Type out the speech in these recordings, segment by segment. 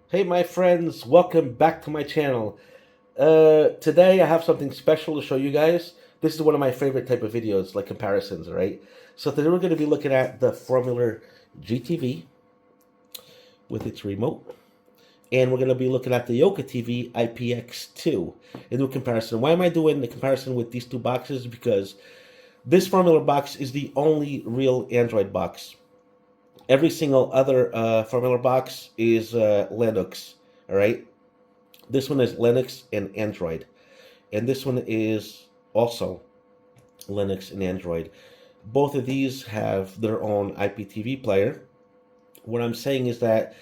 Hey my friends, welcome back to my channel. Today I have something special to show you guys. This is one of my favorite type of videos, like comparisons, right? So today we're going to be looking at the Formuler GTV with its remote. And we're going to be looking at the YokaTV IPx2 and do a comparison. Why am I doing the comparison with these two boxes? Because this Formular box is the only real Android box. Every single other Formular box is Linux, all right? This one is Linux and Android. And this one is also Linux and Android. Both of these have their own IPTV player. What I'm saying is that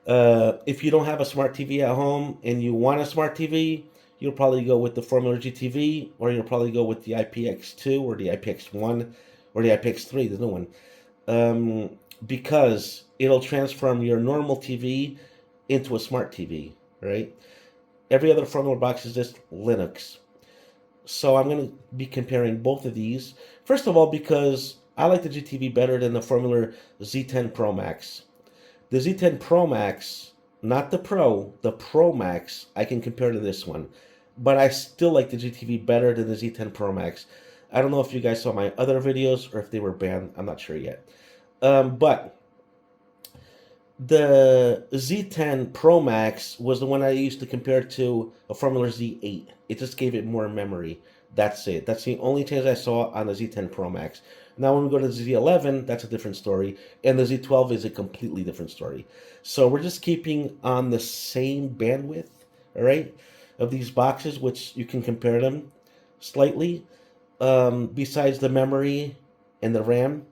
if you don't have a smart TV at home and you want a smart TV, you'll probably go with the Formular GTV, or you'll probably go with the IPx2 or the IPx1 or the IPx3, the new one. Because it'll transform your normal TV into a smart TV, right? Every other Formular box is just Linux. So I'm going to be comparing both of these. First of all, because I like the GTV better than the Formular Z10 Pro Max. The Z10 Pro Max, not the Pro, the Pro Max, I can compare to this one. But I still like the GTV better than the Z10 Pro Max. I don't know if you guys saw my other videos or if they were banned. I'm not sure yet. But the Z10 Pro Max was the one I used to compare to a Formular Z8. It just gave it more memory. That's it. That's the only change I saw on the Z10 Pro Max. Now when we go to the Z11, that's a different story. And the Z12 is a completely different story. So we're just keeping on the same bandwidth, all right, of these boxes, which you can compare them slightly. Besides the memory and the RAM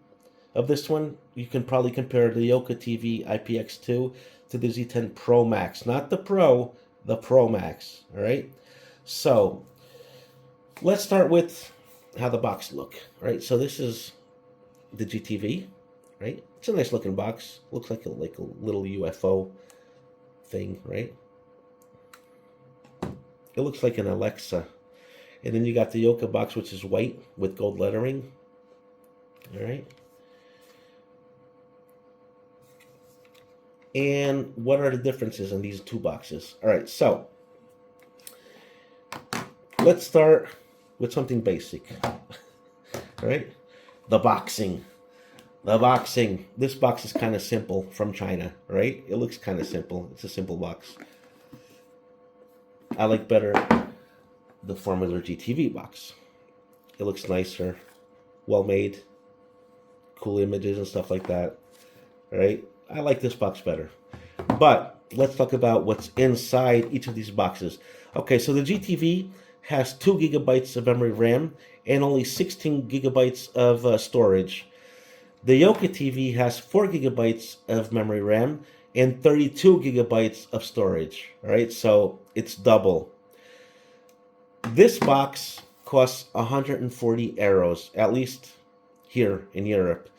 of this one, you can probably compare the YokaTV IPx2 to the Z10 Pro Max. Not the Pro, the Pro Max, all right? So let's start with how the box look, right? So this is the GTV, right? It's a nice looking box. Looks like a little UFO thing, right? It looks like an Alexa. And then you got the Yoka box, which is white with gold lettering, all right? And what are the differences in these two boxes? All right, so let's start with something basic. All right, the boxing. The boxing. This box is kind of simple from China, right? It looks kind of simple. It's a simple box. I like better the Formular GTV box. It looks nicer, well made, cool images and stuff like that. All right, I like this box better. But let's talk about what's inside each of these boxes. Okay, so the GTV has 2 gigabytes of memory RAM and only 16 gigabytes of storage. The YokaTV has 4 gigabytes of memory RAM and 32 gigabytes of storage. All right, so it's double. This box costs 140 euros, at least here in Europe.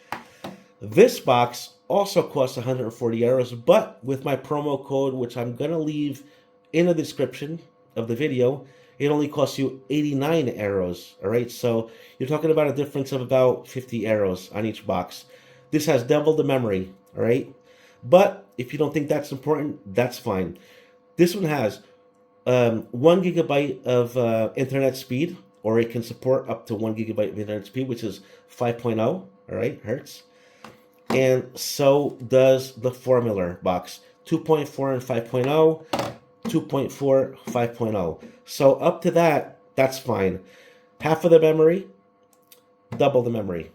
This box also costs 140 euros, but with my promo code, which I'm going to leave in the description of the video, it only costs you 89 euros, all right? So you're talking about a difference of about 50 euros on each box. This has double the memory, all right? But if you don't think that's important, that's fine. This one has 1 gigabyte of internet speed, or it can support up to 1 gigabyte of internet speed, which is 5.0, all right, hertz. And so does the Formular box, 2.4 and 5.0, 2.4, 5.0. So up to that, that's fine. Half of the memory, double the memory.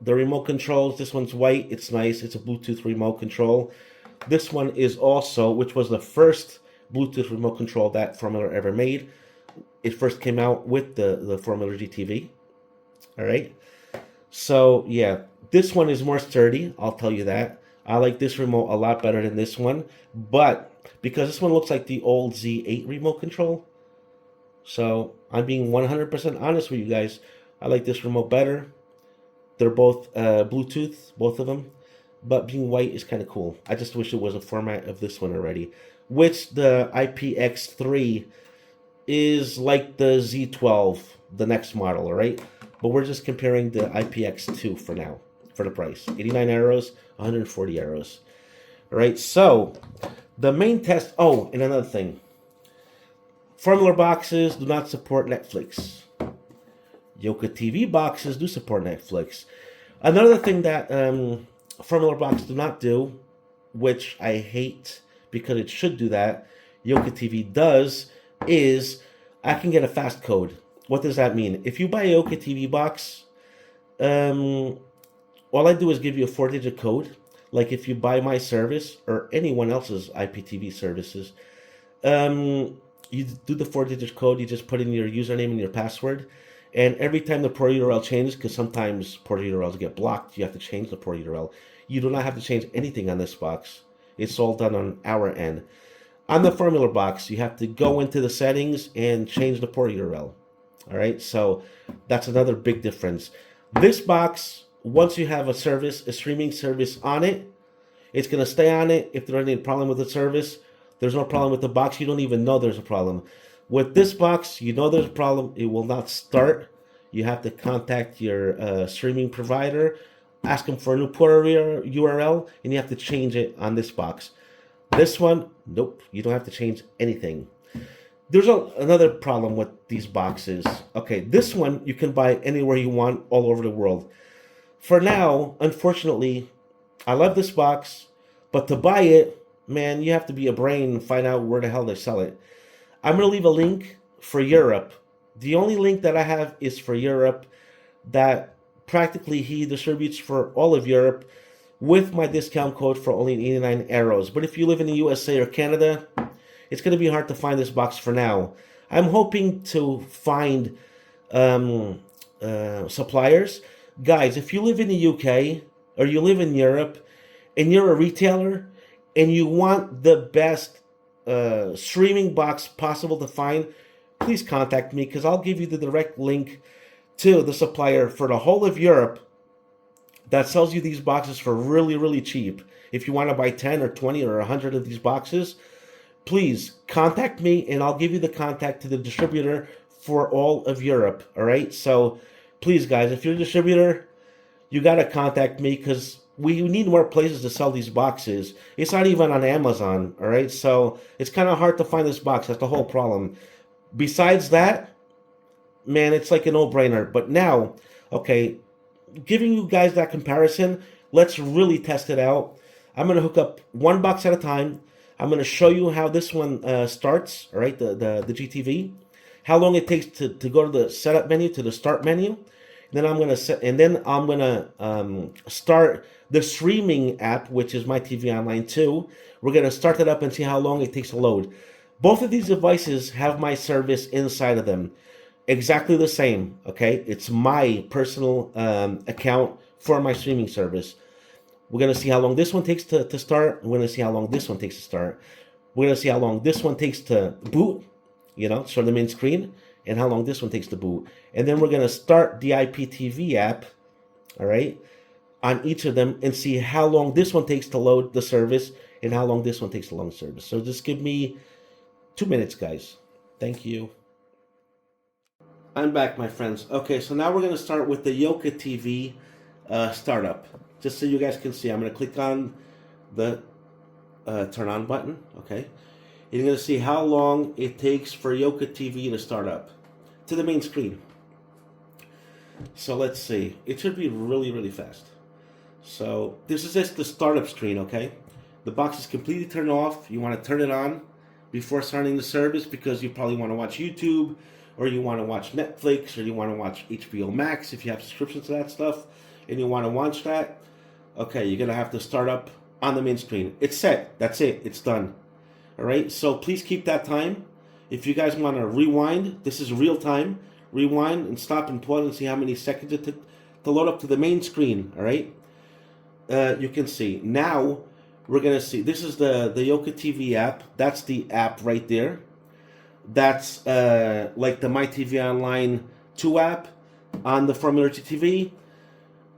The remote controls, this one's white, it's nice, it's a Bluetooth remote control. This one is also, which was the first Bluetooth remote control that Formular ever made. It first came out with the Formular GTV, all right? So yeah, this one is more sturdy, I'll tell you that. I like this remote a lot better than this one, but because this one looks like the old Z8 remote control, so I'm being 100% honest with you guys. I like this remote better. They're both Bluetooth, both of them, but being white is kind of cool. I just wish it was a format of this one already, which the IPx3 is like the Z12, the next model, all right? But we're just comparing the IPx2 for now, for the price. 89 euros, 140 euros. All right, so The main test. Oh, and another thing. Formula boxes do not support Netflix. YokaTV boxes do support Netflix. Another thing that Formula box do not do, which I hate because it should do that, YokaTV does, is I can get a fast code. What does that mean? If you buy a YokaTV box, all I do is give you a 4-digit code. Like if you buy my service or anyone else's IPTV services, you do the 4-digit code. You just put in your username and your password, and every time the port URL changes, because sometimes port URLs get blocked, you have to change the port URL. You do not have to change anything on this box. It's all done on our end. On the Formula box, you have to go into the settings and change the port URL. All right, so that's another big difference. This box, once you have a service, a streaming service on it, it's going to stay on it. If there's any problem with the service, there's no problem with the box. You don't even know there's a problem. With this box, you know there's a problem. It will not start. You have to contact your streaming provider, ask them for a new port URL, and you have to change it on this box. This one, nope, you don't have to change anything. There's another problem with these boxes. Okay, this one you can buy anywhere you want all over the world. For now, unfortunately, I love this box, but to buy it, man, you have to be a brain and find out where the hell they sell it. I'm going to leave a link for Europe. The only link that I have is for Europe, that practically he distributes for all of Europe with my discount code for only 89 euros. But if you live in the USA or Canada, it's going to be hard to find this box for now. I'm hoping to find suppliers. Guys, if you live in the UK or you live in Europe and you're a retailer and you want the best streaming box possible to find, please contact me, because I'll give you the direct link to the supplier for the whole of Europe that sells you these boxes for really, really cheap. If you want to buy 10 or 20 or 100 of these boxes, please contact me and I'll give you the contact to the distributor for all of Europe. All right, so please, guys, if you're a distributor, you got to contact me, because we need more places to sell these boxes. It's not even on Amazon, all right? So it's kind of hard to find this box. That's the whole problem. Besides that, man, it's like a no-brainer. But now, okay, giving you guys that comparison, let's really test it out. I'm going to hook up one box at a time. I'm going to show you how this one starts, all right, the GTV, how long it takes to go to the setup menu, to the start menu. Then I'm gonna start the streaming app, which is MyTV Online 2. We're gonna start it up and see how long it takes to load. Both of these devices have my service inside of them, exactly the same. Okay, it's my personal account for my streaming service. We're gonna see how long this one takes to start. We're gonna see how long this one takes to start. We're gonna see how long this one takes to boot. So the main screen, and how long this one takes to boot. And then we're going to start the IPTV app, all right, on each of them, and see how long this one takes to load the service and how long this one takes to load the service. So just give me 2 minutes, guys. Thank you. I'm back, my friends. Okay, so now we're going to start with the YokaTV startup. Just so you guys can see, I'm going to click on the turn on button, okay? You're going to see how long it takes for YokaTV to start up to the main screen. So let's see. It should be really, really fast. So this is just the startup screen, okay? The box is completely turned off. You want to turn it on before starting the service, because you probably want to watch YouTube, or you want to watch Netflix, or you want to watch HBO Max if you have subscriptions to that stuff, and you want to watch that. Okay, you're going to have to start up on the main screen. It's set. That's it. It's done. All right, so please keep that time. If you guys want to rewind, this is real time. Rewind and stop and pause and see how many seconds it took to load up to the main screen. All right, you can see now. We're gonna see. This is the YokaTV app. That's the app right there. That's like the MyTV Online 2 app on the Formuler GTV.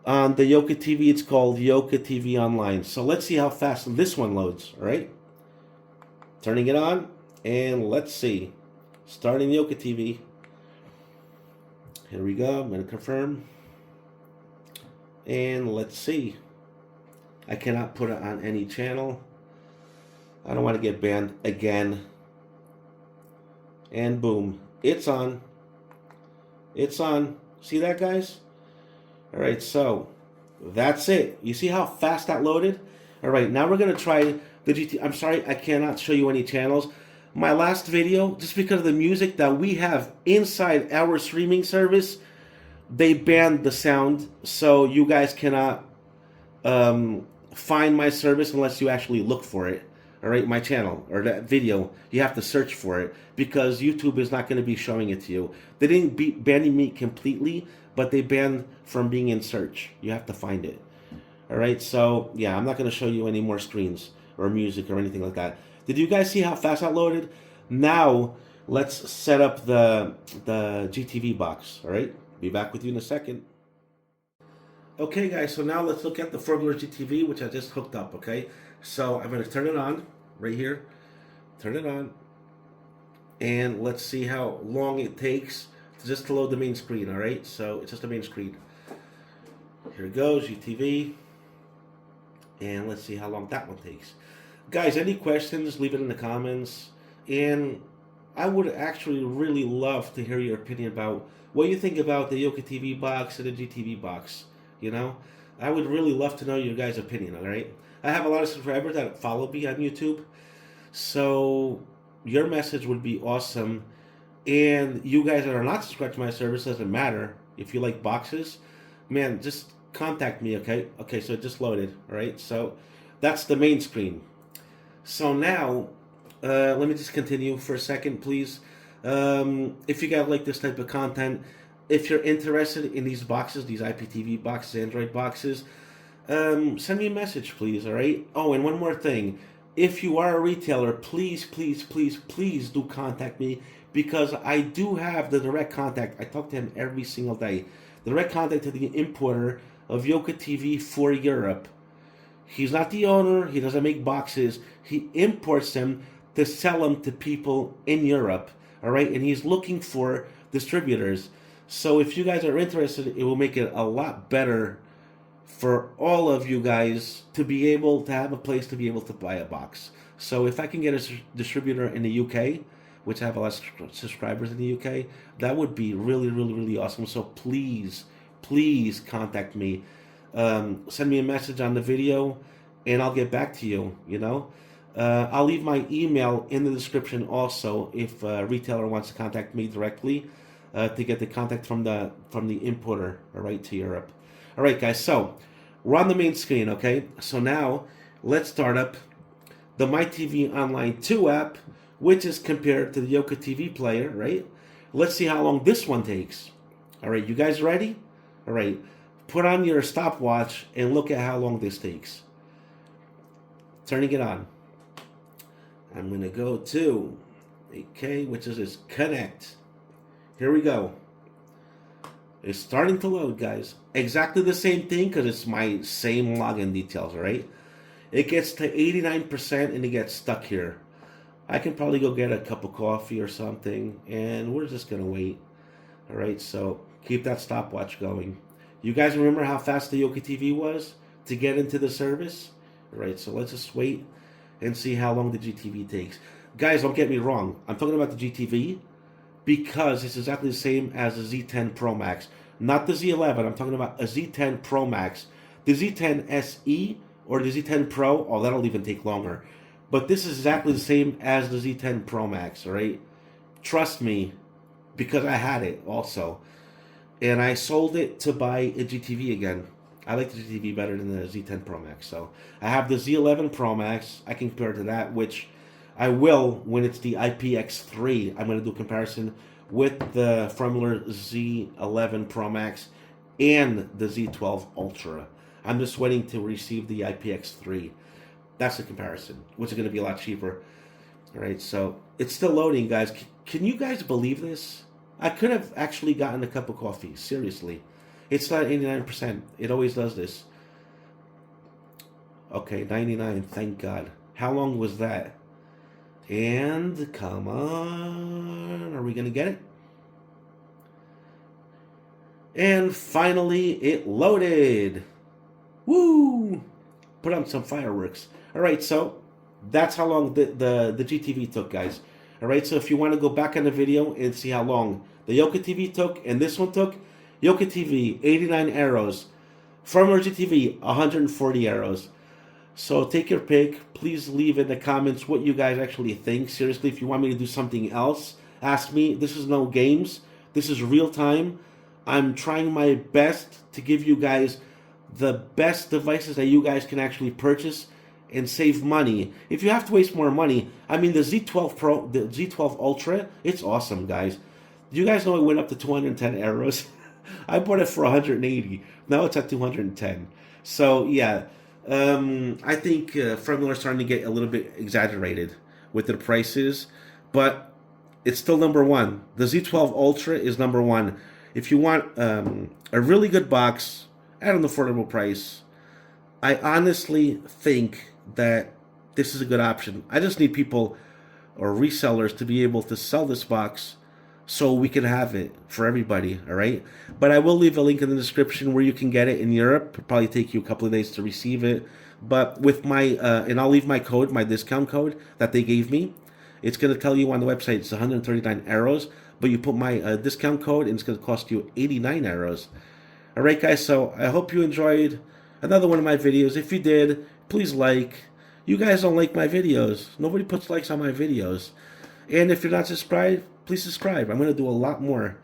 On the YokaTV, it's called YokaTV Online. So let's see how fast this one loads. All right. Turning it on, and let's see. Starting YokaTV. Here we go. I'm going to confirm. And let's see. I cannot put it on any channel. I don't want to get banned again. And boom, it's on. It's on. See that, guys? All right, so that's it. You see how fast that loaded? All right, now we're going to try the GT. I'm sorry, I cannot show you any channels. My last video, just because of the music that we have inside our streaming service, they banned the sound, so you guys cannot find my service unless you actually look for it. All right, my channel or that video, you have to search for it because YouTube is not going to be showing it to you. They didn't ban me completely, but they banned from being in search. You have to find it. All right, so yeah, I'm not going to show you any more screens or music or anything like that. Did you guys see how fast I loaded? Now let's set up the GTV box. All right, be back with you in a second. Okay, guys, so now let's look at the Formuler GTV, which I just hooked up. Okay, so I'm going to turn it on right here. Turn it on, and let's see how long it takes just to load the main screen. All right, so it's just the main screen. Here it goes, GTV. And let's see how long that one takes. Guys, any questions, leave it in the comments. And I would actually really love to hear your opinion about what you think about the YokaTV box and the GTV box. You know, I would really love to know your guys' opinion, all right? I have a lot of subscribers that follow me on YouTube. So your message would be awesome. And you guys that are not subscribed to my service, doesn't matter. If you like boxes, man, just contact me, okay? Okay, so it just loaded, all right? So that's the main screen. So now, let me just continue for a second, please. If you guys like this type of content, if you're interested in these boxes, these IPTV boxes, Android boxes, send me a message, please, all right? Oh, and one more thing. If you are a retailer, please, please, please, please do contact me because I do have the direct contact. I talk to him every single day. Direct contact to the importer of YokaTV for Europe. He's not the owner. He doesn't make boxes. He imports them to sell them to people in Europe. All right, and he's looking for distributors. So if you guys are interested, it will make it a lot better for all of you guys to be able to have a place to be able to buy a box. So if I can get a distributor in the UK, which I have a lot of subscribers in the UK, that would be really, really, really awesome. So please, please contact me. Send me a message on the video, and I'll get back to you, you know. I'll leave my email in the description also if a retailer wants to contact me directly to get the contact from the importer, all right, to Europe. All right, guys, so we're on the main screen, okay? So now let's start up the MyTV Online 2 app, which is compared to the YokaTV player, right? Let's see how long this one takes. All right, you guys ready? All right, put on your stopwatch and look at how long this takes. Turning it on. I'm going to go to, okay, which is this connect. Here we go. It's starting to load, guys. Exactly the same thing because it's my same login details, all right? It gets to 89% and it gets stuck here. I can probably go get a cup of coffee or something, and we're just going to wait. All right, so keep that stopwatch going. You guys remember how fast the YokaTV was to get into the service? All right, so let's just wait and see how long the GTV takes. Guys, don't get me wrong. I'm talking about the GTV because it's exactly the same as the Z10 Pro Max. Not the Z11. I'm talking about a Z10 Pro Max. The Z10 SE or the Z10 Pro, oh, that'll even take longer. But this is exactly the same as the Z10 Pro Max, all right? Trust me, because I had it also. And I sold it to buy a GTV again. I like the GTV better than the Z10 Pro Max. So I have the Z11 Pro Max. I can compare it to that, which I will when it's the IPx2. I'm going to do a comparison with the Formuler Z11 Pro Max and the Z12 Ultra. I'm just waiting to receive the IPx2. That's the comparison, which is going to be a lot cheaper. All right, so it's still loading, guys. Can you guys believe this? I could have actually gotten a cup of coffee. Seriously. It's not 89%. It always does this. Okay, 99. Thank God. How long was that? And come on. Are we going to get it? And finally, it loaded. Woo! Put on some fireworks. All right, so That's how long the GTV took, guys. All right, so if you want to go back on the video and see how long the YokaTV took and this one took, YokaTV 89 arrows, Formuler GTV 140 arrows. So take your pick. Please leave in the comments what you guys actually think. Seriously, if you want me to do something else, ask me. This is no games. This is real time. I'm trying my best to give you guys the best devices that you guys can actually purchase and save money. If you have to waste more money, I mean the Z12 Pro, the Z12 Ultra, it's awesome, guys. You guys know it went up to 210 arrows. I bought it for 180. Now it's at 210. So yeah, I think Formular is starting to get a little bit exaggerated with their prices, but it's still number one. The Z12 Ultra is number one. If you want a really good box at an affordable price, I honestly think that this is a good option. I just need people or resellers to be able to sell this box so we can have it for everybody, all right? But I will leave a link in the description where you can get it in Europe. It'll probably take you a couple of days to receive it. But with my, and I'll leave my code, my discount code that they gave me. It's going to tell you on the website it's 139 arrows, but you put my discount code and it's going to cost you 89 arrows. All right, guys, so I hope you enjoyed another one of my videos. If you did, please like. You guys don't like my videos. Nobody puts likes on my videos. And if you're not subscribed, please subscribe. I'm going to do a lot more.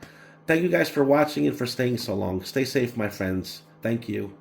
Thank you guys for watching and for staying so long. Stay safe, my friends. Thank you.